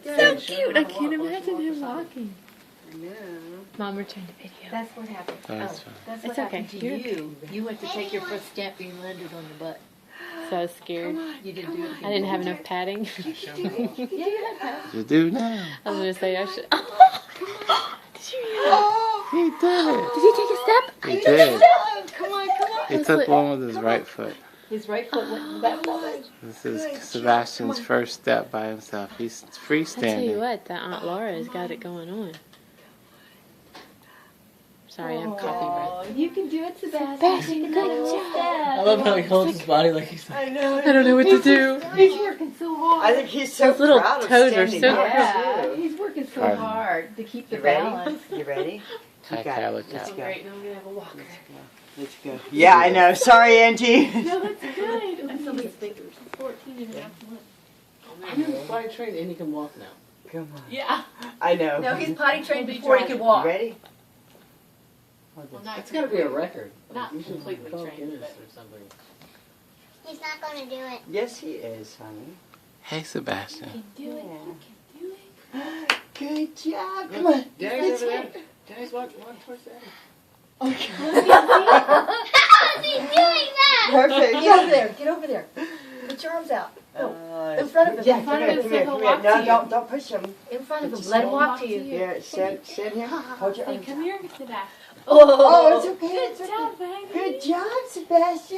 So cute. I can't imagine him walking. I know. Mom, we're trying to video. That's what happened. That's fine. That's It's what okay. happened to You're you. You went to take your first step and you landed on the butt. So I was scared. You didn't do it. I didn't have enough padding. Yeah, you had padding. You do now. I was gonna say I should. Did you? He did it. Did he take a step? He did. Come on. He took one with his right foot. His right foot went back forward. This is Sebastian's first step by himself. He's I tell you freestanding. what, that Aunt Laura's got it going on. Sorry, I'm coffee breath. You can do it, Sebastian. Good job. I love how he holds his body like he's like, I know. I don't know what to do. He's working so hard. I think he's so Those little proud of toes are standing so up, Yeah, too. he's working so Pardon. hard to keep the You ready? balance. You ready? Hi, You got it. Kyla. Let's go. Great, now I'm gonna have a walker. Let's go. Yeah, I know. Sorry, Auntie. No, that's good. I'm somebody's fingers. 14 and a half months. I'm potty trained and he can walk now. Come on. Yeah. I know. No, he's potty trained before he could walk. You ready? Well, not That's got to be a record. Not You should completely call trained, Guinness but- or something. He's not going to do it. Yes, he is, honey. Hey, Sebastian. do it. Yeah. You can do it. Good job. Come on. Daddy's over there. Daddy's walking towards Daddy. How is he doing that? Perfect. Get over there. Get over there. Put your arms out. No, in front of him. Yeah, In front come of here, him. come here, So come he'll here. walk No, to you. don't push him. In front of him. Just Let him hold walk to you. Here, sit here. Hold your Say, arms come out. here, Sebastian. Oh, it's okay. Good It's okay. job, baby. Good job, Sebastian.